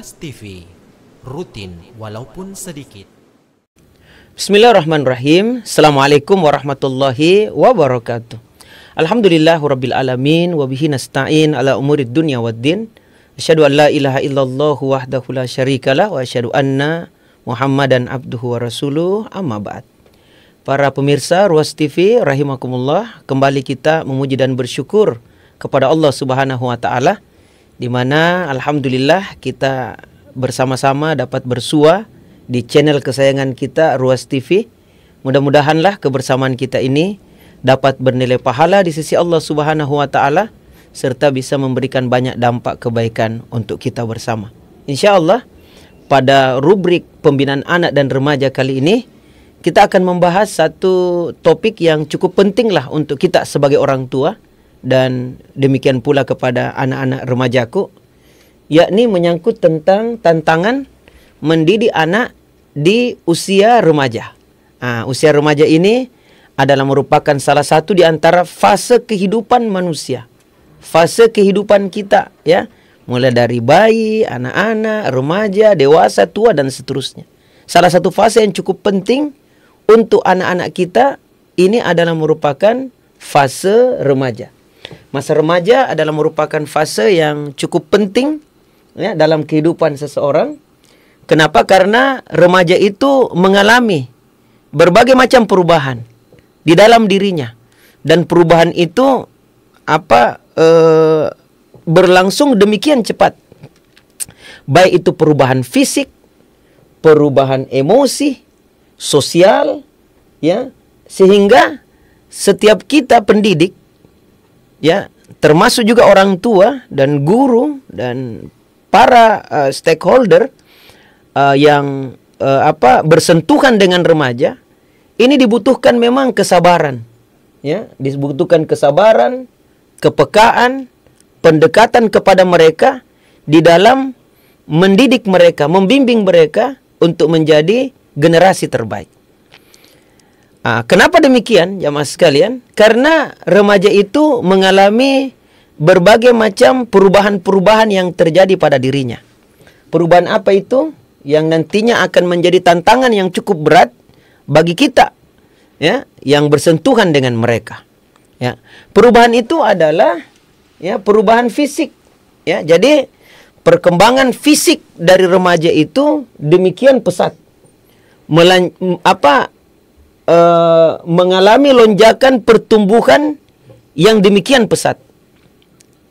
Ruas TV, rutin walaupun sedikit. Bismillahirrahmanirrahim. Assalamualaikum warahmatullahi wabarakatuh. Alhamdulillahirabbil alamin wa bihi nasta'in ala umurid dunya waddin. Asyhadu an la ilaha illallah wahdahu la syarikalah wa asyhadu anna Muhammadan abduhu wa rasuluh, amma ba'd. Para pemirsa Ruas TV rahimakumullah, kembali kita memuji dan bersyukur kepada Allah Subhanahu wa taala, di mana alhamdulillah kita bersama-sama dapat bersua di channel kesayangan kita Ruas TV. Mudah-mudahanlah kebersamaan kita ini dapat bernilai pahala di sisi Allah Subhanahu wa taala serta bisa memberikan banyak dampak kebaikan untuk kita bersama. Insyaallah pada rubrik pembinaan anak dan remaja kali ini kita akan membahas satu topik yang cukup penting lah untuk kita sebagai orang tua dan demikian pula kepada anak-anak remajaku, yakni menyangkut tentang tantangan mendidik anak di usia remaja. Usia remaja ini adalah merupakan salah satu di antara fase kehidupan manusia, fase kehidupan kita, ya, mulai dari bayi, anak-anak, remaja, dewasa, tua dan seterusnya. Salah satu fase yang cukup penting untuk anak-anak kita ini adalah merupakan fase remaja. Masa remaja adalah merupakan fase yang cukup penting, ya, dalam kehidupan seseorang. Kenapa? Karena remaja itu mengalami berbagai macam perubahan di dalam dirinya, dan perubahan itu berlangsung demikian cepat. Baik itu perubahan fisik, perubahan emosi, sosial, ya, sehingga setiap kita pendidik, ya, termasuk juga orang tua dan guru dan para stakeholder yang bersentuhan dengan remaja, ini dibutuhkan memang kesabaran, ya, dibutuhkan kesabaran, kepekaan, pendekatan kepada mereka di dalam mendidik mereka, membimbing mereka untuk menjadi generasi terbaik. Kenapa demikian, jamaah sekalian? Karena remaja itu mengalami berbagai macam perubahan-perubahan yang terjadi pada dirinya. Perubahan apa itu? Yang nantinya akan menjadi tantangan yang cukup berat bagi kita, ya, yang bersentuhan dengan mereka. Ya, perubahan itu adalah, ya, perubahan fisik. Ya, jadi perkembangan fisik dari remaja itu demikian pesat, mengalami lonjakan pertumbuhan yang demikian pesat.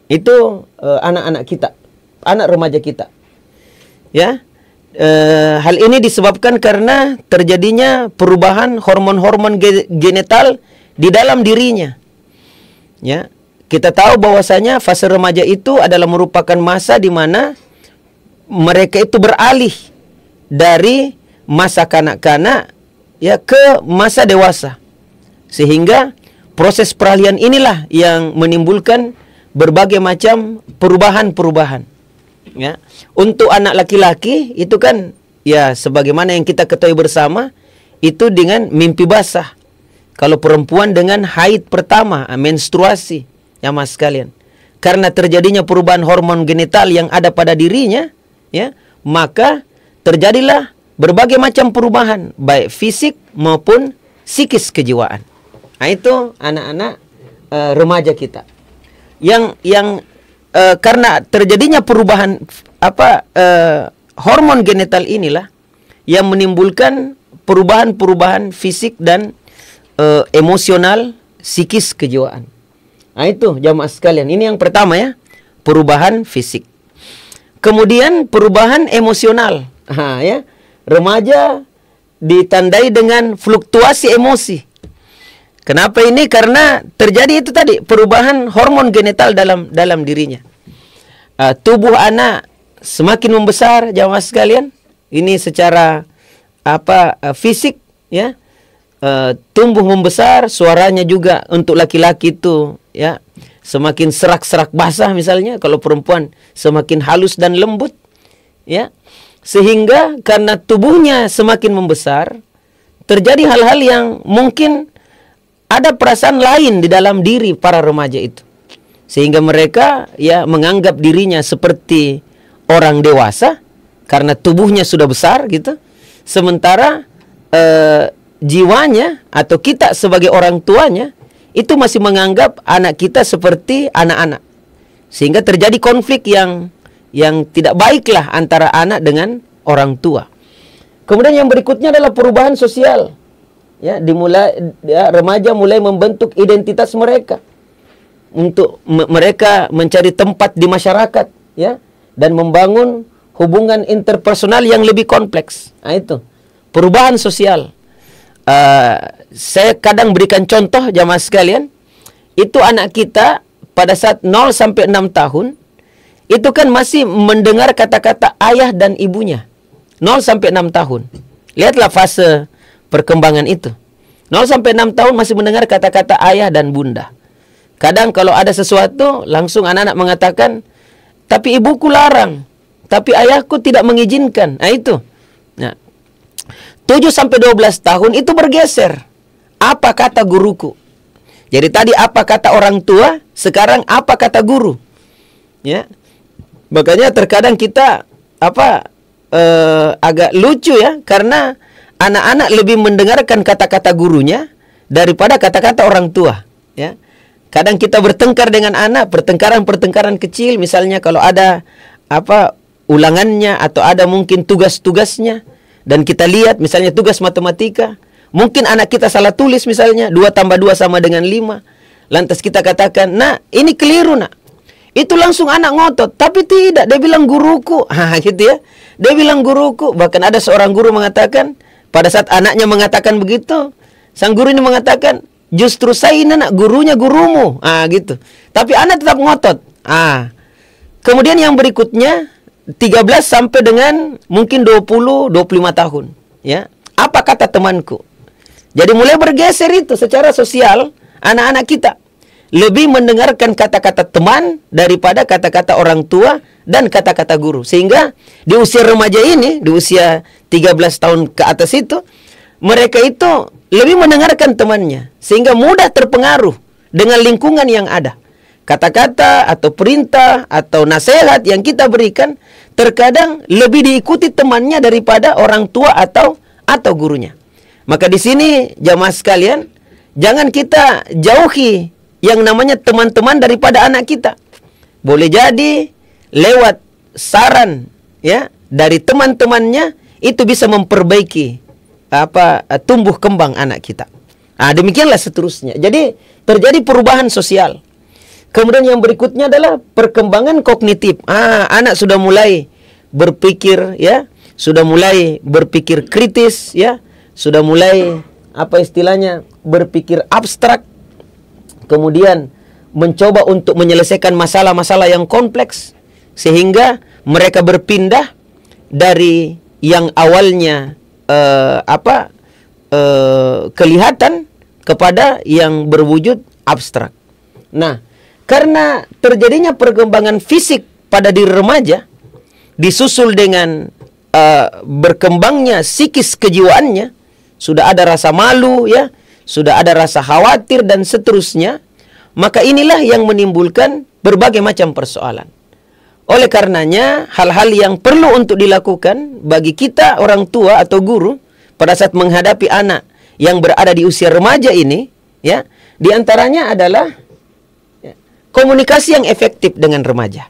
Itu anak-anak kita, anak remaja kita, ya. Hal ini disebabkan karena terjadinya perubahan hormon-hormon genital di dalam dirinya. Ya, kita tahu bahwasanya fase remaja itu adalah merupakan masa di mana mereka itu beralih dari masa kanak-kanak, ya, ke masa dewasa. Sehingga proses peralihan inilah yang menimbulkan berbagai macam perubahan-perubahan. Ya, untuk anak laki-laki itu kan, ya, sebagaimana yang kita ketahui bersama, itu dengan mimpi basah. Kalau perempuan dengan haid pertama, menstruasi, ya mas sekalian. Karena terjadinya perubahan hormon genital yang ada pada dirinya, ya, maka terjadilah berbagai macam perubahan, baik fisik maupun psikis kejiwaan. Itu anak-anak remaja kita. Yang karena terjadinya perubahan hormon genital inilah yang menimbulkan perubahan-perubahan fisik dan emosional, psikis kejiwaan. Itu jamaah sekalian. Ini yang pertama, ya, perubahan fisik. Kemudian perubahan emosional. Ya, remaja ditandai dengan fluktuasi emosi. Kenapa ini? Karena terjadi itu tadi perubahan hormon genital dalam dirinya. Tubuh anak semakin membesar, jamaah sekalian. Ini secara fisik, ya, tumbuh membesar. Suaranya juga untuk laki-laki itu, ya, semakin serak-serak basah misalnya. Kalau perempuan semakin halus dan lembut, ya. Sehingga karena tubuhnya semakin membesar, terjadi hal-hal yang mungkin ada perasaan lain di dalam diri para remaja itu. Sehingga mereka, ya, menganggap dirinya seperti orang dewasa, karena tubuhnya sudah besar gitu. Sementara jiwanya atau kita sebagai orang tuanya itu masih menganggap anak kita seperti anak-anak. Sehingga terjadi konflik yang tidak baiklah antara anak dengan orang tua. Kemudian yang berikutnya adalah perubahan sosial. Ya, remaja mulai membentuk identitas mereka untuk mereka mencari tempat di masyarakat, ya, dan membangun hubungan interpersonal yang lebih kompleks. Nah, itu perubahan sosial. Saya kadang berikan contoh jamaah sekalian, itu anak kita pada saat 0 sampai 6 tahun itu kan masih mendengar kata-kata ayah dan ibunya. 0 sampai 6 tahun. Lihatlah fase perkembangan itu. 0 sampai 6 tahun masih mendengar kata-kata ayah dan bunda. Kadang kalau ada sesuatu langsung anak-anak mengatakan, tapi ibuku larang, tapi ayahku tidak mengizinkan. Nah, itu. Nah, 7 sampai 12 tahun itu bergeser. Apa kata guruku? Jadi tadi apa kata orang tua, sekarang apa kata guru. Ya. Makanya terkadang kita agak lucu ya, karena anak-anak lebih mendengarkan kata-kata gurunya daripada kata-kata orang tua, ya. Kadang kita bertengkar dengan anak, pertengkaran-pertengkaran kecil, misalnya kalau ada ulangannya atau ada mungkin tugas-tugasnya, dan kita lihat misalnya tugas matematika, mungkin anak kita salah tulis misalnya 2 tambah 2 sama dengan 5. Lantas kita katakan, "Nah, ini keliru, Nak." Itu langsung anak ngotot, tapi tidak, dia bilang guruku. Gitu ya. Dia bilang guruku. Bahkan ada seorang guru mengatakan, pada saat anaknya mengatakan begitu, sang guru ini mengatakan, "Justru saya ini, Nak, gurunya gurumu." Gitu. Tapi anak tetap ngotot. Kemudian yang berikutnya 13 sampai dengan mungkin 20-25 tahun, ya. Apa kata temanku? Jadi mulai bergeser itu secara sosial, anak-anak kita lebih mendengarkan kata-kata teman daripada kata-kata orang tua dan kata-kata guru. Sehingga di usia remaja ini, di usia 13 tahun ke atas itu, mereka itu lebih mendengarkan temannya, sehingga mudah terpengaruh dengan lingkungan yang ada. Kata-kata atau perintah atau nasihat yang kita berikan terkadang lebih diikuti temannya daripada orang tua atau gurunya. Maka di sini jamaah sekalian, jangan kita jauhi yang namanya teman-teman daripada anak kita. Boleh jadi lewat saran, ya, dari teman-temannya itu bisa memperbaiki tumbuh kembang anak kita. Demikianlah seterusnya. Jadi terjadi perubahan sosial. Kemudian yang berikutnya adalah perkembangan kognitif. Anak sudah mulai berpikir, ya, sudah mulai berpikir kritis, ya, sudah mulai berpikir abstrak. Kemudian mencoba untuk menyelesaikan masalah-masalah yang kompleks, sehingga mereka berpindah dari yang awalnya kelihatan kepada yang berwujud abstrak. Nah, karena terjadinya perkembangan fisik pada diri remaja, disusul dengan berkembangnya psikis kejiwaannya, sudah ada rasa malu, ya, sudah ada rasa khawatir dan seterusnya, maka inilah yang menimbulkan berbagai macam persoalan. Oleh karenanya, hal-hal yang perlu untuk dilakukan bagi kita orang tua atau guru pada saat menghadapi anak yang berada di usia remaja ini, ya, diantaranya adalah komunikasi yang efektif dengan remaja.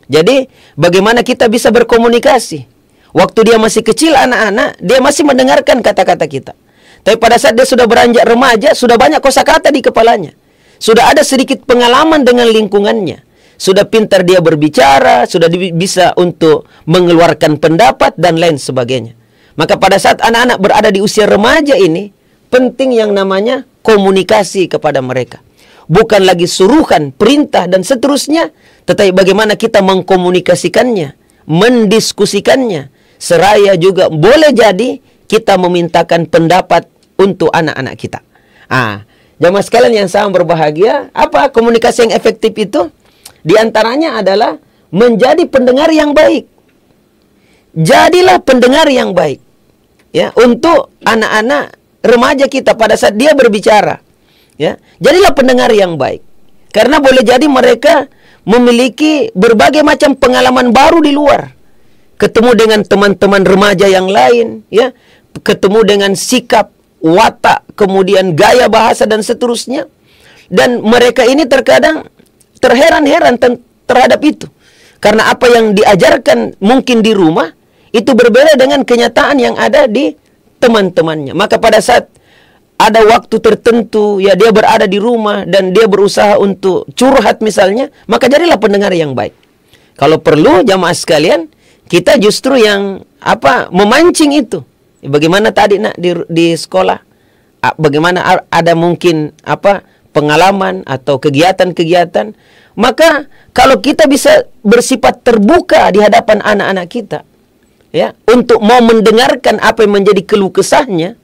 Jadi, bagaimana kita bisa berkomunikasi? Waktu dia masih kecil, anak-anak, dia masih mendengarkan kata-kata kita. Tapi pada saat dia sudah beranjak remaja, sudah banyak kosakata di kepalanya. Sudah ada sedikit pengalaman dengan lingkungannya. Sudah pintar dia berbicara, sudah bisa untuk mengeluarkan pendapat, dan lain sebagainya. Maka pada saat anak-anak berada di usia remaja ini, penting yang namanya komunikasi kepada mereka. Bukan lagi suruhan, perintah, dan seterusnya, tetapi bagaimana kita mengkomunikasikannya, mendiskusikannya, seraya juga boleh jadi kita memintakan pendapat untuk anak-anak kita. Jamaah sekalian yang sangat berbahagia, apa komunikasi yang efektif itu? Di antaranya adalah menjadi pendengar yang baik. Jadilah pendengar yang baik, ya, untuk anak-anak remaja kita pada saat dia berbicara. Ya, jadilah pendengar yang baik. Karena boleh jadi mereka memiliki berbagai macam pengalaman baru di luar. ketemu dengan teman-teman remaja yang lain, ya, ketemu dengan sikap, watak, kemudian gaya bahasa dan seterusnya. Dan mereka ini terkadang terheran-heran terhadap itu. Karena apa yang diajarkan mungkin di rumah itu berbeda dengan kenyataan yang ada di teman-temannya. Maka pada saat ada waktu tertentu, ya, dia berada di rumah dan dia berusaha untuk curhat misalnya, maka jadilah pendengar yang baik. Kalau perlu jamaah sekalian, kita justru yang memancing itu. Bagaimana tadi nak di sekolah, bagaimana ada mungkin pengalaman atau kegiatan-kegiatan, maka kalau kita bisa bersifat terbuka di hadapan anak-anak kita, ya, untuk mau mendengarkan apa yang menjadi keluh kesahnya,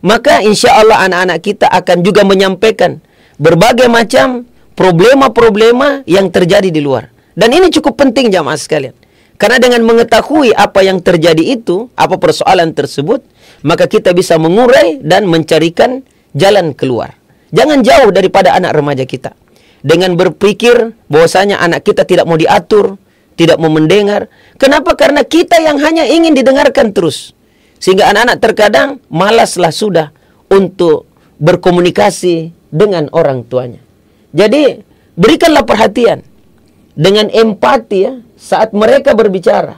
maka insya Allah anak-anak kita akan juga menyampaikan berbagai macam problema-problema yang terjadi di luar. Dan ini cukup penting jamaah sekalian. Karena dengan mengetahui apa yang terjadi itu, apa persoalan tersebut, maka kita bisa mengurai dan mencarikan jalan keluar. Jangan jauh daripada anak remaja kita. Dengan berpikir bahwasanya anak kita tidak mau diatur, tidak mau mendengar. Kenapa? Karena kita yang hanya ingin didengarkan terus. Sehingga anak-anak terkadang malaslah sudah untuk berkomunikasi dengan orang tuanya. Jadi, berikanlah perhatian dengan empati, ya, saat mereka berbicara.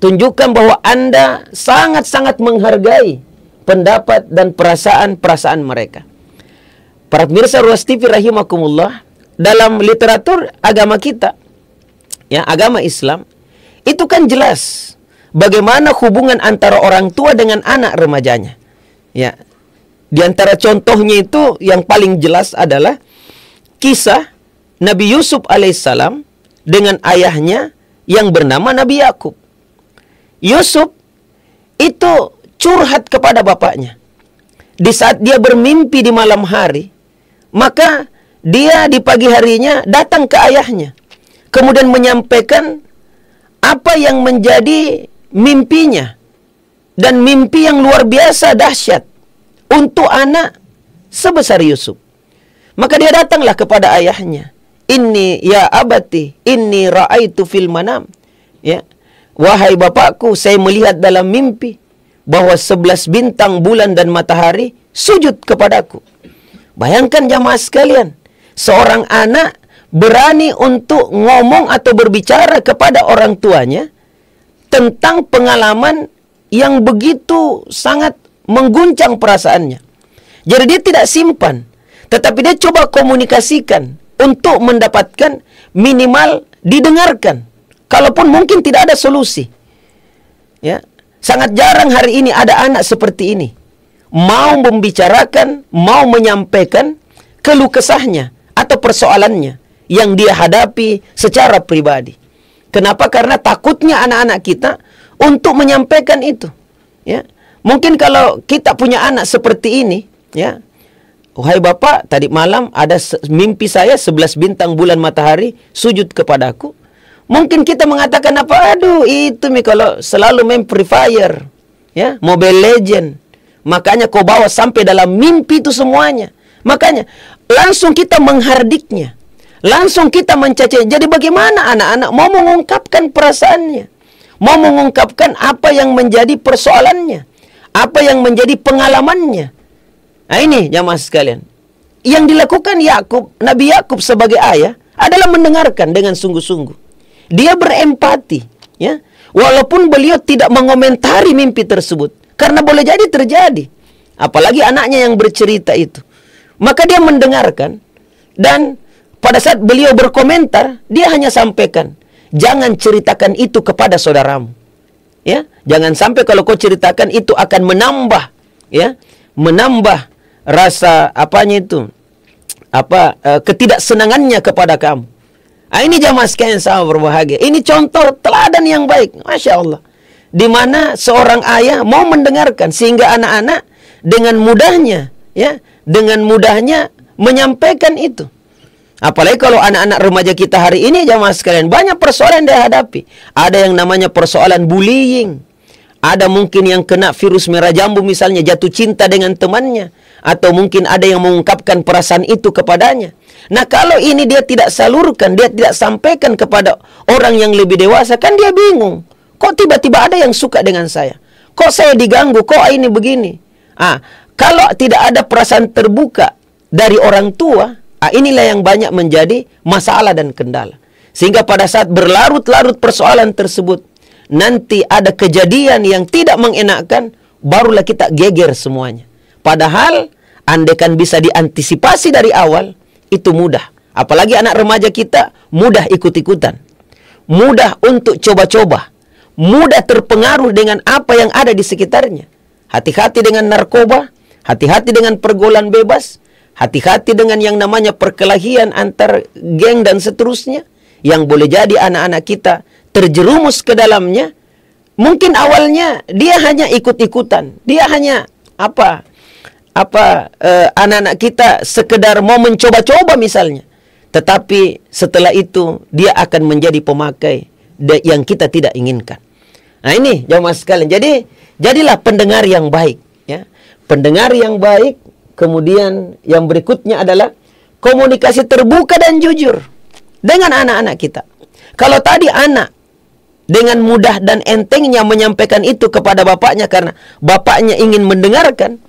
Tunjukkan bahwa Anda sangat-sangat menghargai pendapat dan perasaan-perasaan mereka. Para pemirsa Ruas TV rahimakumullah, dalam literatur agama kita, ya, agama Islam, itu kan jelas bagaimana hubungan antara orang tua dengan anak remajanya. Ya, di antara contohnya itu yang paling jelas adalah kisah Nabi Yusuf alaihissalam dengan ayahnya yang bernama Nabi Yakub. Yusuf itu curhat kepada bapaknya. Di saat dia bermimpi di malam hari, maka dia di pagi harinya datang ke ayahnya, kemudian menyampaikan apa yang menjadi mimpinya, dan mimpi yang luar biasa dahsyat untuk anak sebesar Yusuf. Maka dia datanglah kepada ayahnya. Inni ya abati, inni ra'aitu fil manam. Ya, wahai bapakku, saya melihat dalam mimpi bahwa 11 bintang, bulan dan matahari sujud kepadaku. Bayangkan jamaah sekalian, seorang anak berani untuk ngomong atau berbicara kepada orang tuanya tentang pengalaman yang begitu sangat mengguncang perasaannya. Jadi dia tidak simpan, tetapi dia coba komunikasikan untuk mendapatkan minimal didengarkan. Kalaupun mungkin tidak ada solusi. Ya, sangat jarang hari ini ada anak seperti ini. Mau membicarakan, mau menyampaikan keluh kesahnya atau persoalannya yang dia hadapi secara pribadi. Kenapa? Karena takutnya anak-anak kita untuk menyampaikan itu. Ya, mungkin kalau kita punya anak seperti ini, ya, wahai bapak, tadi malam ada mimpi saya 11 bintang, bulan, matahari sujud kepadaku. Mungkin kita mengatakan apa? Aduh, itu kalau selalu main Free Fire, ya, Mobile Legend. Makanya kau bawa sampai dalam mimpi itu semuanya. Makanya langsung kita menghardiknya. Langsung kita mencaci. Jadi bagaimana anak-anak mau mengungkapkan perasaannya? Mau mengungkapkan apa yang menjadi persoalannya? Apa yang menjadi pengalamannya? Nah ini jamaah sekalian. Yang dilakukan Nabi Yakub sebagai ayah adalah mendengarkan dengan sungguh-sungguh. Dia berempati, ya. Walaupun beliau tidak mengomentari mimpi tersebut, karena boleh jadi terjadi. Apalagi anaknya yang bercerita itu. Maka dia mendengarkan, dan pada saat beliau berkomentar, dia hanya sampaikan, jangan ceritakan itu kepada saudaramu. Ya, jangan sampai kalau kau ceritakan itu akan menambah, ya, menambah rasa ketidaksenangannya kepada kamu. Nah, ini jamaah sekalian sama berbahagia. Ini contoh teladan yang baik, masya Allah. Di mana seorang ayah mau mendengarkan sehingga anak-anak dengan mudahnya, ya, dengan mudahnya menyampaikan itu. Apalagi kalau anak-anak remaja kita hari ini jamaah sekalian, banyak persoalan yang dihadapi. Ada yang namanya persoalan bullying. Ada mungkin yang kena virus merah jambu misalnya, jatuh cinta dengan temannya. Atau mungkin ada yang mengungkapkan perasaan itu kepadanya. Nah kalau ini dia tidak salurkan, dia tidak sampaikan kepada orang yang lebih dewasa, kan dia bingung. Kok tiba-tiba ada yang suka dengan saya? Kok saya diganggu? Kok ini begini? Kalau tidak ada perasaan terbuka dari orang tua, inilah yang banyak menjadi masalah dan kendala. Sehingga pada saat berlarut-larut persoalan tersebut, nanti ada kejadian yang tidak mengenakkan, barulah kita geger semuanya. Padahal, andaikan bisa diantisipasi dari awal, itu mudah. Apalagi anak remaja kita, mudah ikut-ikutan. Mudah untuk coba-coba. Mudah terpengaruh dengan apa yang ada di sekitarnya. Hati-hati dengan narkoba, hati-hati dengan pergaulan bebas, hati-hati dengan yang namanya perkelahian antar geng dan seterusnya, yang boleh jadi anak-anak kita terjerumus ke dalamnya. Mungkin awalnya dia hanya ikut-ikutan, dia hanya anak-anak kita sekedar mau mencoba-coba misalnya. Tetapi setelah itu dia akan menjadi pemakai yang kita tidak inginkan. Nah ini jamaah sekalian. Jadi jadilah pendengar yang baik, ya. Pendengar yang baik. Kemudian yang berikutnya adalah komunikasi terbuka dan jujur dengan anak-anak kita. Kalau tadi anak dengan mudah dan entengnya menyampaikan itu kepada bapaknya karena bapaknya ingin mendengarkan,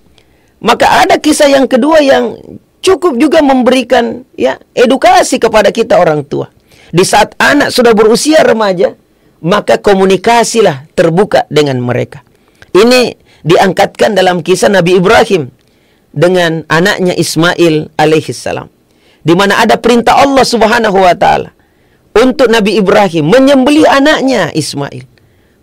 maka ada kisah yang kedua yang cukup juga memberikan edukasi kepada kita orang tua. Di saat anak sudah berusia remaja, maka komunikasilah terbuka dengan mereka. Ini diangkatkan dalam kisah Nabi Ibrahim dengan anaknya Ismail alaihissalam, di mana ada perintah Allah Subhanahu wa taala untuk Nabi Ibrahim menyembelih anaknya Ismail.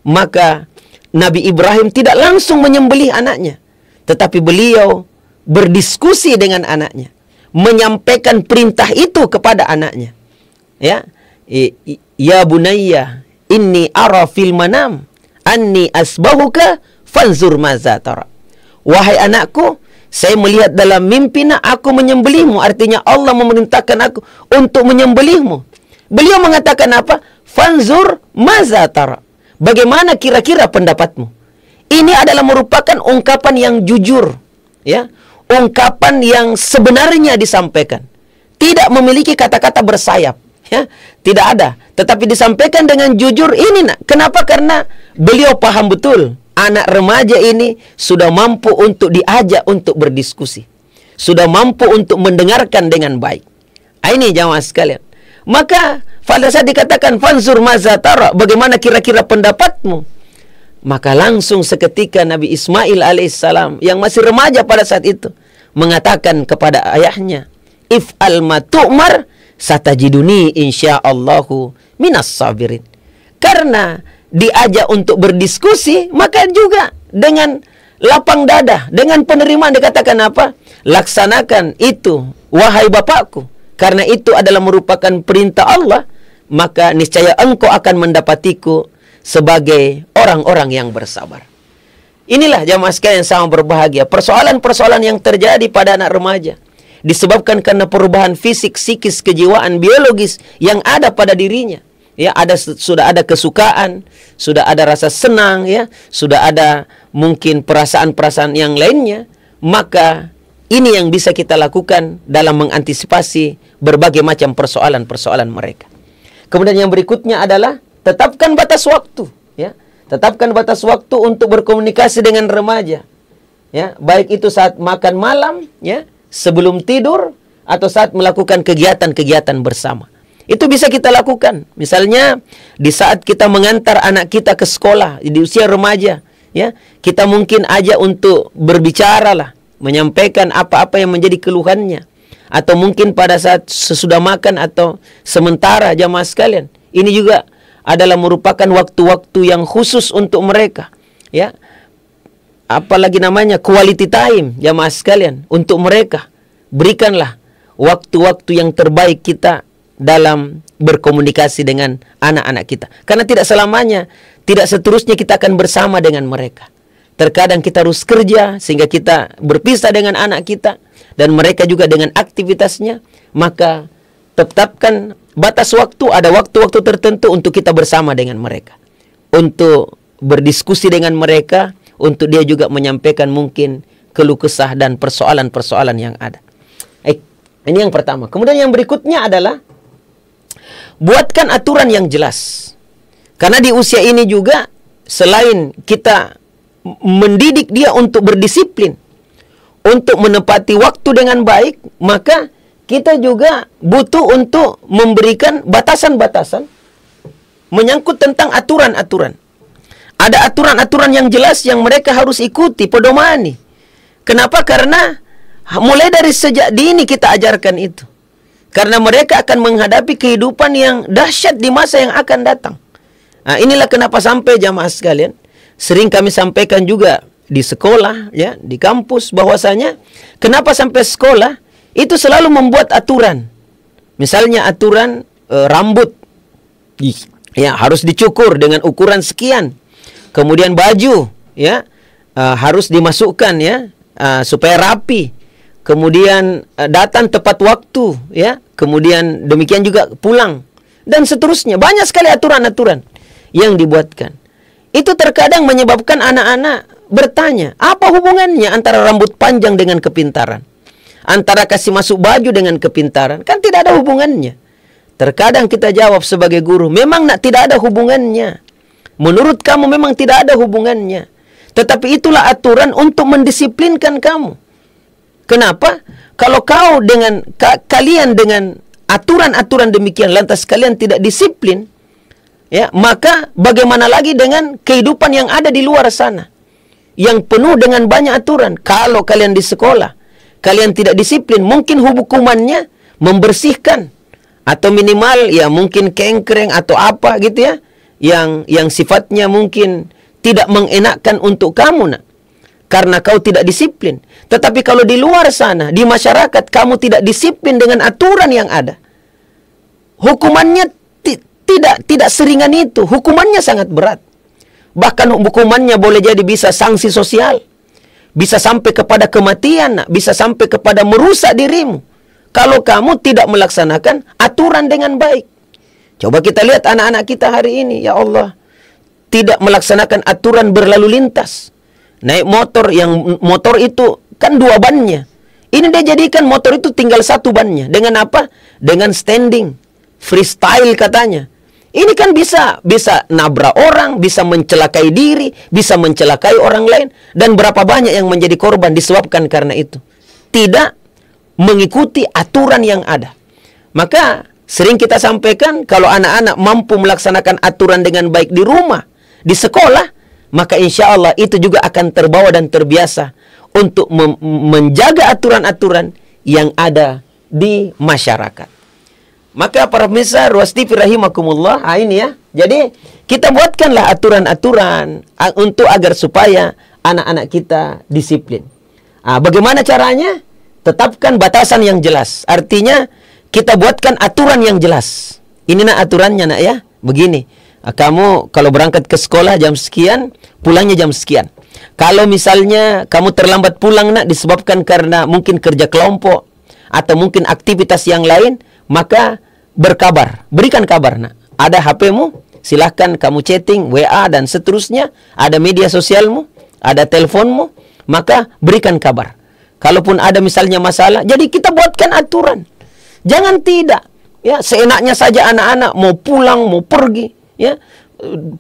Maka Nabi Ibrahim tidak langsung menyembelih anaknya, tetapi beliau berdiskusi dengan anaknya, menyampaikan perintah itu kepada anaknya. Ya bunayya inni ara fil manam anni asbahuka fanzur maza tara. Wahai anakku, saya melihat dalam mimpi aku menyembelihmu. Artinya Allah memerintahkan aku untuk menyembelihmu. Beliau mengatakan apa? Fanzur maza tara. Bagaimana kira-kira pendapatmu? Ini adalah merupakan ungkapan yang jujur, ya. Ungkapan yang sebenarnya disampaikan. Tidak memiliki kata-kata bersayap, ya. Tidak ada, tetapi disampaikan dengan jujur. Ini kenapa? Karena beliau paham betul anak remaja ini sudah mampu untuk diajak untuk berdiskusi, sudah mampu untuk mendengarkan dengan baik. Ini jamaah sekalian. Maka pada saat dikatakan fanzur maza tara, bagaimana kira-kira pendapatmu? Maka langsung seketika Nabi Ismail alaihissalam yang masih remaja pada saat itu mengatakan kepada ayahnya, if'al ma tu'mar satajiduni insyaallahu minas sabirin. Karena diajak untuk berdiskusi, maka juga dengan lapang dada, dengan penerimaan dikatakan apa? Laksanakan itu, wahai bapakku. Karena itu adalah merupakan perintah Allah, maka niscaya engkau akan mendapatiku sebagai orang-orang yang bersabar. Inilah jamaah sekalian yang sangat berbahagia. Persoalan-persoalan yang terjadi pada anak remaja disebabkan karena perubahan fisik, psikis, kejiwaan, biologis yang ada pada dirinya. Ya, sudah ada kesukaan, sudah ada rasa senang, ya, sudah ada mungkin perasaan-perasaan yang lainnya. Maka ini yang bisa kita lakukan dalam mengantisipasi berbagai macam persoalan-persoalan mereka. Kemudian yang berikutnya adalah tetapkan batas waktu, ya. Tetapkan batas waktu untuk berkomunikasi dengan remaja. Ya, baik itu saat makan malam, ya, sebelum tidur, atau saat melakukan kegiatan-kegiatan bersama. Itu bisa kita lakukan. Misalnya di saat kita mengantar anak kita ke sekolah di usia remaja, ya, kita mungkin ajak untuk berbicara lah, menyampaikan apa-apa yang menjadi keluhannya. Atau mungkin pada saat sesudah makan atau sementara jamaah sekalian. Ini juga adalah merupakan waktu-waktu yang khusus untuk mereka, ya. Apalagi namanya quality time jamaah sekalian untuk mereka. Berikanlah waktu-waktu yang terbaik kita dalam berkomunikasi dengan anak-anak kita. Karena tidak selamanya, tidak seterusnya kita akan bersama dengan mereka. Terkadang kita harus kerja sehingga kita berpisah dengan anak kita dan mereka juga dengan aktivitasnya. Maka tetapkan batas waktu, ada waktu-waktu tertentu untuk kita bersama dengan mereka, untuk berdiskusi dengan mereka, untuk dia juga menyampaikan mungkin keluh kesah dan persoalan-persoalan yang ada. Ini yang pertama. Kemudian yang berikutnya adalah buatkan aturan yang jelas. Karena di usia ini juga selain kita mendidik dia untuk berdisiplin, untuk menepati waktu dengan baik, maka kita juga butuh untuk memberikan batasan-batasan menyangkut tentang aturan-aturan. Ada aturan-aturan yang jelas yang mereka harus ikuti, pedomani. Kenapa? Karena mulai dari sejak dini kita ajarkan itu. Karena mereka akan menghadapi kehidupan yang dahsyat di masa yang akan datang. Nah, inilah kenapa sampai jamaah sekalian, sering kami sampaikan juga di sekolah, ya, di kampus, bahwasanya kenapa sampai sekolah itu selalu membuat aturan. Misalnya aturan rambut, ya, harus dicukur dengan ukuran sekian. Kemudian baju, ya, harus dimasukkan, ya, supaya rapi. Kemudian datang tepat waktu, ya. Kemudian demikian juga pulang dan seterusnya. Banyak sekali aturan-aturan yang dibuatkan. Itu terkadang menyebabkan anak-anak bertanya, apa hubungannya antara rambut panjang dengan kepintaran? Antara kasih masuk baju dengan kepintaran? Kan tidak ada hubungannya. Terkadang kita jawab sebagai guru, memang tidak ada hubungannya. Menurut kamu memang tidak ada hubungannya. Tetapi itulah aturan untuk mendisiplinkan kamu. Kenapa? Kalau kalian dengan aturan-aturan demikian lantas kalian tidak disiplin, ya, maka bagaimana lagi dengan kehidupan yang ada di luar sana yang penuh dengan banyak aturan? Kalau kalian di sekolah kalian tidak disiplin, mungkin hukumannya membersihkan, atau minimal ya mungkin kengkreng atau apa gitu, ya, yang sifatnya mungkin tidak mengenakkan untuk kamu, nak, karena kau tidak disiplin. Tetapi kalau di luar sana, di masyarakat, kamu tidak disiplin dengan aturan yang ada, hukumannya tidak seringan itu. Hukumannya sangat berat. Bahkan hukumannya boleh jadi bisa sanksi sosial, bisa sampai kepada kematian, bisa sampai kepada merusak dirimu kalau kamu tidak melaksanakan aturan dengan baik. Coba kita lihat anak-anak kita hari ini, ya Allah, tidak melaksanakan aturan berlalu lintas. Naik motor, yang motor itu kan 2 bannya. Ini dia jadikan motor itu tinggal 1 bannya. Dengan apa? Dengan standing, freestyle katanya. Ini kan bisa nabrak orang, bisa mencelakai diri, bisa mencelakai orang lain. Dan berapa banyak yang menjadi korban disebabkan karena itu. Tidak mengikuti aturan yang ada. Maka sering kita sampaikan, kalau anak-anak mampu melaksanakan aturan dengan baik di rumah, di sekolah, maka insya Allah itu juga akan terbawa dan terbiasa untuk menjaga aturan-aturan yang ada di masyarakat. Maka para pemirsa Ruas TV rahimakumullah, ini ya. Jadi kita buatkanlah aturan-aturan untuk agar supaya anak-anak kita disiplin. Bagaimana caranya? Tetapkan batasan yang jelas. Artinya kita buatkan aturan yang jelas. Ini nak aturannya, nak, ya. Begini. Kamu kalau berangkat ke sekolah jam sekian, pulangnya jam sekian. Kalau misalnya kamu terlambat pulang, nak, disebabkan karena mungkin kerja kelompok atau mungkin aktivitas yang lain, maka berkabar, berikan kabar, nak. Ada HP-mu, silahkan kamu chatting, WA dan seterusnya. Ada media sosialmu, ada teleponmu, maka berikan kabar. Kalaupun ada misalnya masalah, jadi kita buatkan aturan. Jangan tidak, ya, seenaknya saja anak-anak mau pulang, mau pergi, ya,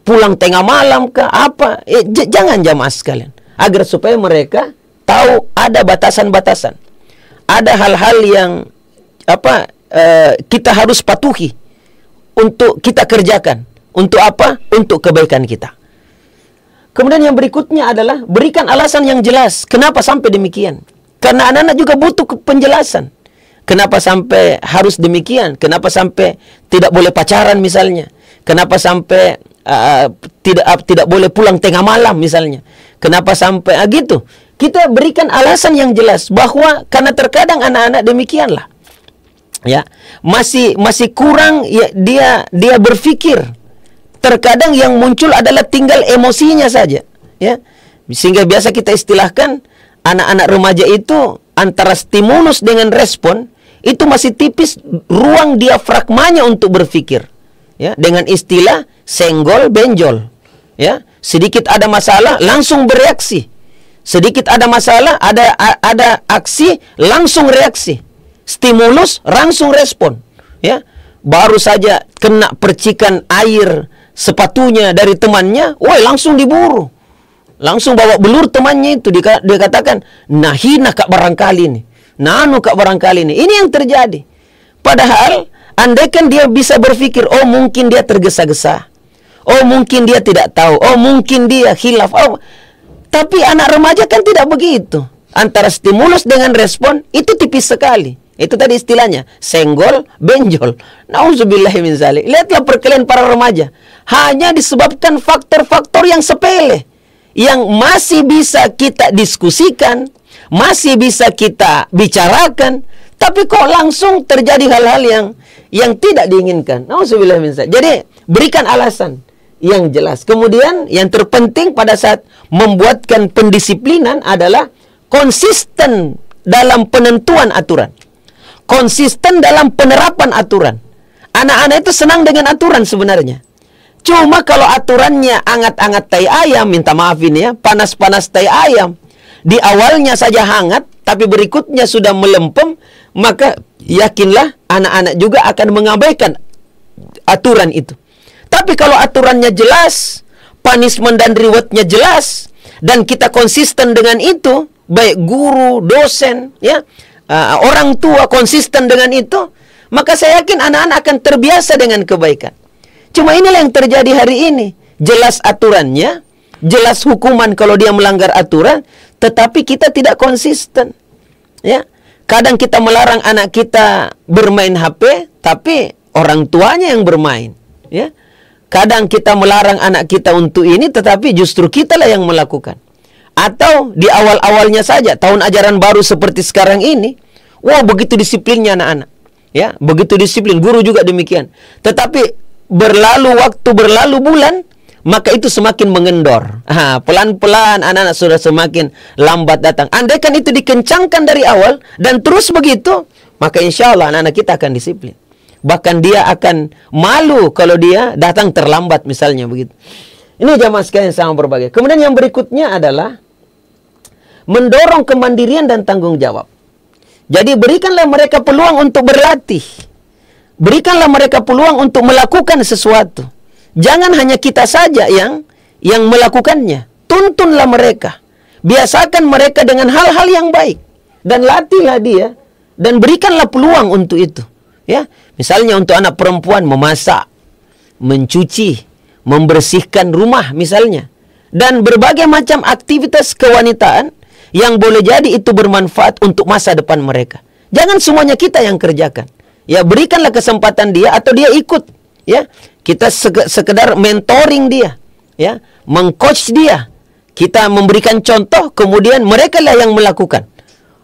pulang tengah malam ke apa, jangan jamaah sekalian, agar supaya mereka tahu ada batasan-batasan, ada hal-hal yang kita harus patuhi untuk kita kerjakan. Untuk apa? Untuk kebaikan kita. Kemudian yang berikutnya adalah berikan alasan yang jelas kenapa sampai demikian. Karena anak-anak juga butuh penjelasan. Kenapa sampai harus demikian? Kenapa sampai tidak boleh pacaran misalnya? Kenapa sampai tidak boleh pulang tengah malam misalnya? Kenapa sampai gitu? Kita berikan alasan yang jelas, bahwa karena terkadang anak-anak demikianlah, ya, masih kurang, ya, dia berpikir. Terkadang yang muncul adalah tinggal emosinya saja, ya. Sehingga biasa kita istilahkan anak-anak remaja itu antara stimulus dengan respon itu masih tipis ruang diafragmanya untuk berpikir, ya, dengan istilah senggol benjol, ya. Sedikit ada masalah langsung bereaksi, sedikit ada masalah ada aksi langsung reaksi, stimulus langsung respon, ya. Baru saja kena percikan air sepatunya dari temannya, woi langsung diburu. Langsung bawa belur temannya itu. Dia katakan, nahina kak barangkali nih. Nanu kak barangkali nih. Ini yang terjadi. Padahal, andaikan dia bisa berpikir, oh mungkin dia tergesa-gesa. Oh mungkin dia tidak tahu. Oh mungkin dia khilaf. Oh. Tapi anak remaja kan tidak begitu. Antara stimulus dengan respon, itu tipis sekali. Itu tadi istilahnya, senggol, benjol. Nauzubillahi min zalik. Lihatlah perkelahian para remaja. Hanya disebabkan faktor-faktor yang sepele. Yang masih bisa kita diskusikan, masih bisa kita bicarakan. Tapi kok langsung terjadi hal-hal yang tidak diinginkan. Nauzubillahi min zalik. Jadi, berikan alasan yang jelas. Kemudian, yang terpenting pada saat membuatkan pendisiplinan adalah konsisten dalam penentuan aturan. Konsisten dalam penerapan aturan. Anak-anak itu senang dengan aturan sebenarnya. Cuma kalau aturannya angat-angat tai ayam, minta maaf ini ya, panas-panas tai ayam. Di awalnya saja hangat, tapi berikutnya sudah melempem, maka yakinlah anak-anak juga akan mengabaikan aturan itu. Tapi kalau aturannya jelas, punishment dan rewardnya jelas, dan kita konsisten dengan itu, baik guru, dosen, ya, orang tua konsisten dengan itu, maka saya yakin anak-anak akan terbiasa dengan kebaikan. Cuma inilah yang terjadi hari ini. Jelas aturannya, jelas hukuman kalau dia melanggar aturan, tetapi kita tidak konsisten. Ya, kadang kita melarang anak kita bermain HP, tapi orang tuanya yang bermain. Ya, kadang kita melarang anak kita untuk ini, tetapi justru kitalah yang melakukan. Atau di awal-awalnya saja, tahun ajaran baru seperti sekarang ini, wah begitu disiplinnya anak-anak. Ya, begitu disiplin, guru juga demikian. Tetapi berlalu waktu, berlalu bulan, maka itu semakin mengendor. Pelan-pelan anak-anak sudah semakin lambat datang. Andaikan itu dikencangkan dari awal dan terus begitu, maka insya Allah anak-anak kita akan disiplin. Bahkan dia akan malu kalau dia datang terlambat misalnya begitu. Ini jamaah sekalian yang sangat berbahagia. Kemudian yang berikutnya adalah mendorong kemandirian dan tanggung jawab. Jadi berikanlah mereka peluang untuk berlatih. Berikanlah mereka peluang untuk melakukan sesuatu. Jangan hanya kita saja yang melakukannya. Tuntunlah mereka. Biasakan mereka dengan hal-hal yang baik. Dan latihlah dia. Dan berikanlah peluang untuk itu. Ya, misalnya untuk anak perempuan memasak, mencuci, membersihkan rumah misalnya. Dan berbagai macam aktivitas kewanitaan yang boleh jadi itu bermanfaat untuk masa depan mereka. Jangan semuanya kita yang kerjakan. Ya, berikanlah kesempatan dia atau dia ikut. Ya, kita sekedar mentoring dia. Ya, mengcoach dia. Kita memberikan contoh, kemudian mereka lah yang melakukan.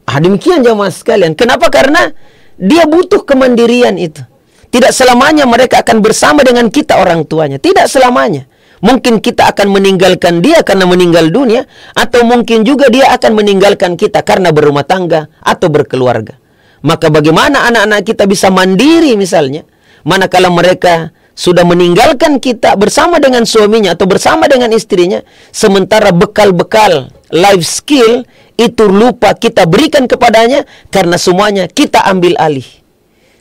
Demikian jamaah sekalian. Kenapa? Karena dia butuh kemandirian itu. Tidak selamanya mereka akan bersama dengan kita orang tuanya. Tidak selamanya. Mungkin kita akan meninggalkan dia karena meninggal dunia, atau mungkin juga dia akan meninggalkan kita karena berumah tangga atau berkeluarga. Maka bagaimana anak-anak kita bisa mandiri misalnya, manakala mereka sudah meninggalkan kita bersama dengan suaminya atau bersama dengan istrinya, sementara bekal-bekal life skill itu lupa kita berikan kepadanya karena semuanya kita ambil alih.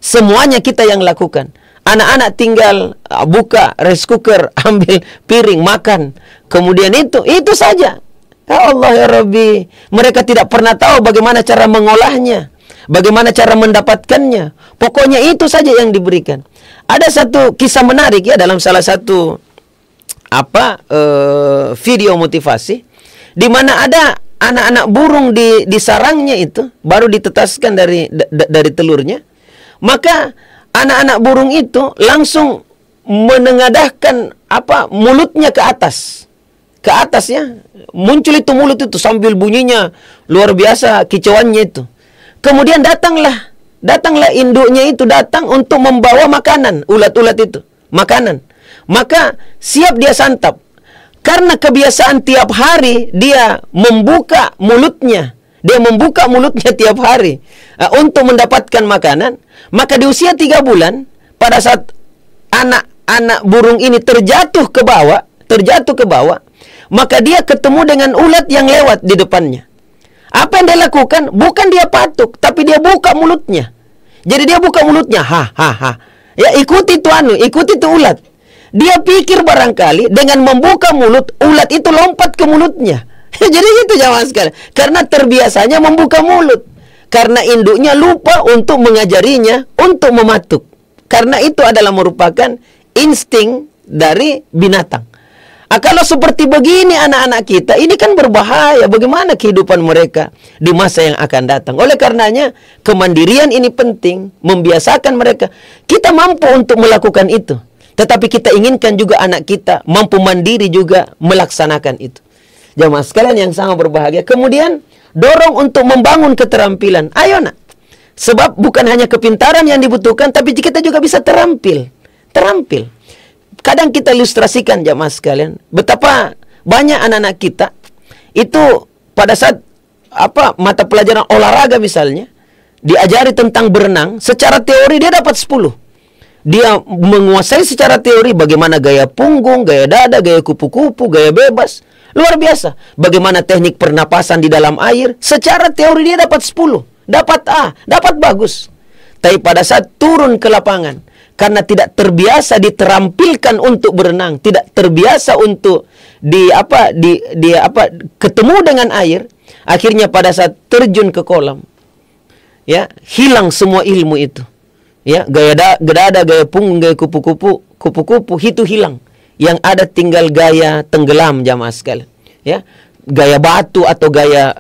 Semuanya kita yang lakukan. Anak-anak tinggal buka rice cooker, ambil piring, makan. Kemudian itu saja. Ya Allah ya Rabbi, mereka tidak pernah tahu bagaimana cara mengolahnya, bagaimana cara mendapatkannya. Pokoknya itu saja yang diberikan. Ada satu kisah menarik ya dalam salah satu video motivasi, di mana ada anak-anak burung di sarangnya itu baru ditetaskan dari telurnya. Maka anak-anak burung itu langsung menengadahkan mulutnya ke atas. Ke atas ya. Muncul itu mulut itu sambil bunyinya luar biasa kicauannya itu. Kemudian datanglah induknya itu datang untuk membawa makanan, ulat-ulat itu, makanan. Maka siap dia santap. Karena kebiasaan tiap hari dia membuka mulutnya. Dia membuka mulutnya tiap hari untuk mendapatkan makanan. Maka di usia 3 bulan, pada saat anak-anak burung ini terjatuh ke bawah, maka dia ketemu dengan ulat yang lewat di depannya. Apa yang dia lakukan? Bukan dia patuk, tapi dia buka mulutnya. Jadi dia buka mulutnya, ha. Ya, ikuti itu ulat. Dia pikir barangkali dengan membuka mulut, ulat itu lompat ke mulutnya. Jadi itu jamaah sekalian. Karena terbiasanya membuka mulut. Karena induknya lupa untuk mengajarinya untuk mematuk. Karena itu adalah merupakan insting dari binatang. Kalau seperti begini anak-anak kita, ini kan berbahaya. Bagaimana kehidupan mereka di masa yang akan datang? Oleh karenanya, kemandirian ini penting. Membiasakan mereka. Kita mampu untuk melakukan itu. Tetapi kita inginkan juga anak kita mampu mandiri juga melaksanakan itu. Jamaah sekalian yang sangat berbahagia. Kemudian, dorong untuk membangun keterampilan. Ayo nak. Sebab bukan hanya kepintaran yang dibutuhkan, tapi kita juga bisa terampil. Kadang kita ilustrasikan jamaah sekalian, betapa banyak anak-anak kita itu pada saat mata pelajaran olahraga misalnya, diajari tentang berenang, secara teori dia dapat 10. Dia menguasai secara teori bagaimana gaya punggung, gaya dada, gaya kupu-kupu, gaya bebas. Luar biasa. Bagaimana teknik pernapasan di dalam air, secara teori dia dapat 10. Dapat A, dapat bagus. Tapi pada saat turun ke lapangan, karena tidak terbiasa diterampilkan untuk berenang, tidak terbiasa untuk ketemu dengan air, akhirnya pada saat terjun ke kolam, ya, hilang semua ilmu itu. Ya, gaya dada, gaya punggung, gaya kupu-kupu itu hilang. Yang ada tinggal gaya tenggelam jamaah sekalian. Ya, gaya batu atau gaya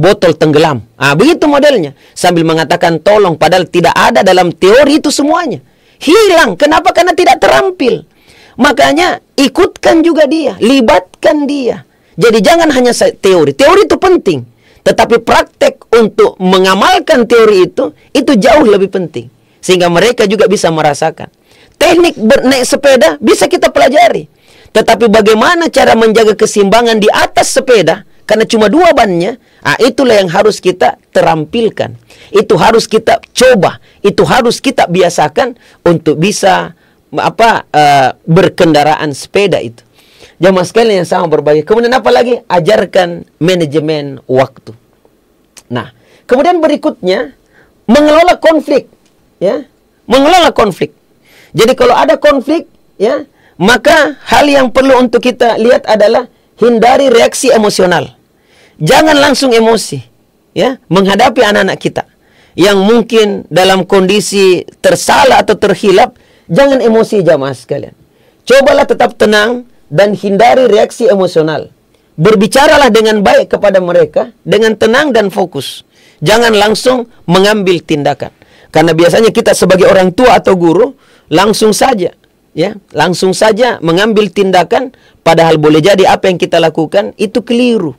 botol tenggelam. Begitu modelnya. Sambil mengatakan tolong, padahal tidak ada dalam teori itu semuanya. Hilang. Kenapa? Karena tidak terampil. Makanya ikutkan juga dia, libatkan dia. Jadi jangan hanya teori. Teori itu penting, tetapi praktek untuk mengamalkan teori itu jauh lebih penting. Sehingga mereka juga bisa merasakan. Teknik naik sepeda bisa kita pelajari. Tetapi bagaimana cara menjaga keseimbangan di atas sepeda, karena cuma 2 bannya, itulah yang harus kita terampilkan. Itu harus kita coba, itu harus kita biasakan untuk bisa berkendaraan sepeda itu. Jamaah sekalian yang sama berbahagia. Kemudian apa lagi? Ajarkan manajemen waktu. Nah, kemudian berikutnya mengelola konflik, ya. Mengelola konflik. Jadi kalau ada konflik, ya, maka hal yang perlu untuk kita lihat adalah hindari reaksi emosional. Jangan langsung emosi, ya, menghadapi anak-anak kita yang mungkin dalam kondisi tersalah atau terhilap. Jangan emosi jamaah sekalian. Cobalah tetap tenang dan hindari reaksi emosional. Berbicaralah dengan baik kepada mereka dengan tenang dan fokus. Jangan langsung mengambil tindakan. Karena biasanya kita sebagai orang tua atau guru langsung saja mengambil tindakan, padahal boleh jadi apa yang kita lakukan itu keliru.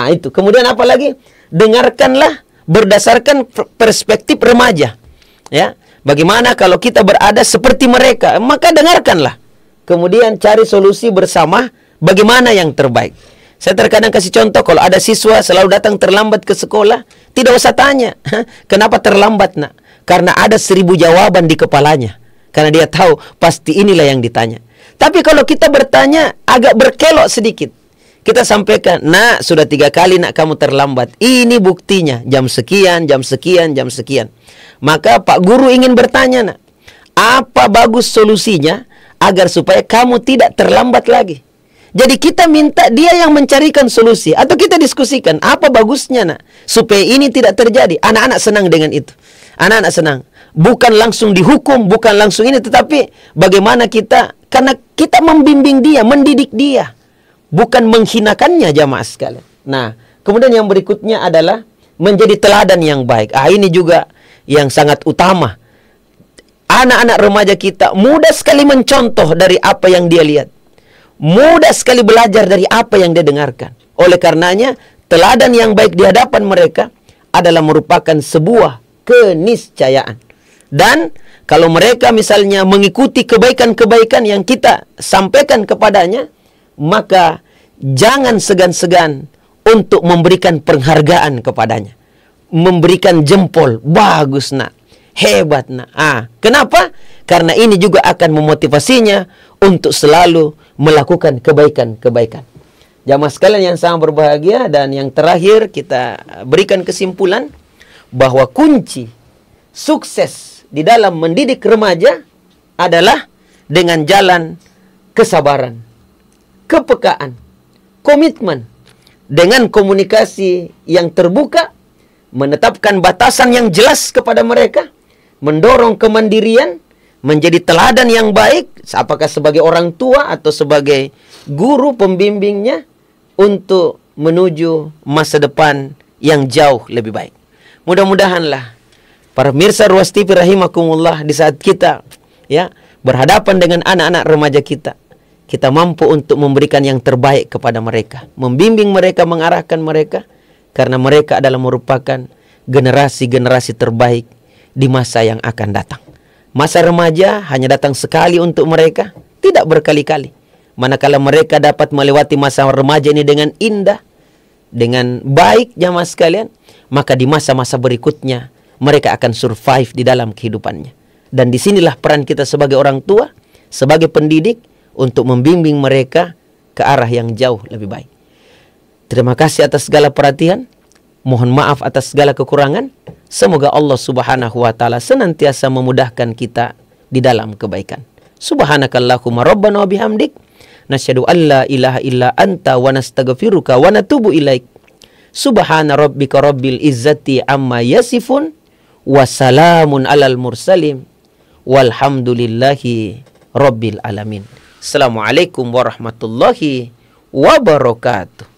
Itu. Kemudian apa lagi? Dengarkanlah berdasarkan perspektif remaja. Ya. Bagaimana kalau kita berada seperti mereka? Maka dengarkanlah. Kemudian cari solusi bersama bagaimana yang terbaik. Saya terkadang kasih contoh, kalau ada siswa selalu datang terlambat ke sekolah, tidak usah tanya, kenapa terlambat nak? Karena ada 1000 jawaban di kepalanya. Karena dia tahu pasti inilah yang ditanya. Tapi kalau kita bertanya agak berkelok sedikit, kita sampaikan, nak, sudah 3 kali nak kamu terlambat. Ini buktinya, jam sekian, jam sekian, jam sekian. Maka Pak Guru ingin bertanya, nak, apa bagus solusinya agar supaya kamu tidak terlambat lagi? Jadi kita minta dia yang mencarikan solusi, atau kita diskusikan apa bagusnya nak supaya ini tidak terjadi. Anak-anak senang dengan itu. Anak-anak senang. Bukan langsung dihukum, bukan langsung ini, tetapi bagaimana kita, karena kita membimbing dia, mendidik dia, bukan menghinakannya jamaah sekalian. Nah, kemudian yang berikutnya adalah menjadi teladan yang baik. Ini juga yang sangat utama. Anak-anak remaja kita mudah sekali mencontoh dari apa yang dia lihat. Mudah sekali belajar dari apa yang dia dengarkan. Oleh karenanya, teladan yang baik di hadapan mereka adalah merupakan sebuah keniscayaan. Dan kalau mereka misalnya mengikuti kebaikan-kebaikan yang kita sampaikan kepadanya, maka jangan segan-segan untuk memberikan penghargaan kepadanya. Memberikan jempol, bagus nak, hebat nak. Kenapa? Karena ini juga akan memotivasinya untuk selalu melakukan kebaikan-kebaikan. Jamaah sekalian yang sangat berbahagia, dan yang terakhir kita berikan kesimpulan bahwa kunci sukses di dalam mendidik remaja adalah dengan jalan kesabaran, kepekaan, komitmen dengan komunikasi yang terbuka, menetapkan batasan yang jelas kepada mereka, mendorong kemandirian, menjadi teladan yang baik, apakah sebagai orang tua atau sebagai guru pembimbingnya untuk menuju masa depan yang jauh lebih baik. Mudah-mudahanlah para pemirsa Ruas TV rahimakumullah, di saat kita berhadapan dengan anak-anak remaja kita mampu untuk memberikan yang terbaik kepada mereka, membimbing mereka, mengarahkan mereka, karena mereka adalah merupakan generasi-generasi terbaik di masa yang akan datang. Masa remaja hanya datang sekali untuk mereka, tidak berkali-kali. Manakala mereka dapat melewati masa remaja ini dengan indah, dengan baik jamaah sekalian, maka di masa-masa berikutnya mereka akan survive di dalam kehidupannya. Dan disinilah peran kita sebagai orang tua, sebagai pendidik, untuk membimbing mereka ke arah yang jauh lebih baik. Terima kasih atas segala perhatian. Mohon maaf atas segala kekurangan. Semoga Allah Subhanahu wa taala senantiasa memudahkan kita di dalam kebaikan. Subhanakallahumma rabbana wa bihamdik, nasyhadu an la ilaha illa anta wa nastaghfiruka wa natubu ilaik. Subhana rabbika rabbil izzati amma yasifun, wa salamun alal mursalin, walhamdulillahi rabbil alamin. Assalamualaikum warahmatullahi wabarakatuh.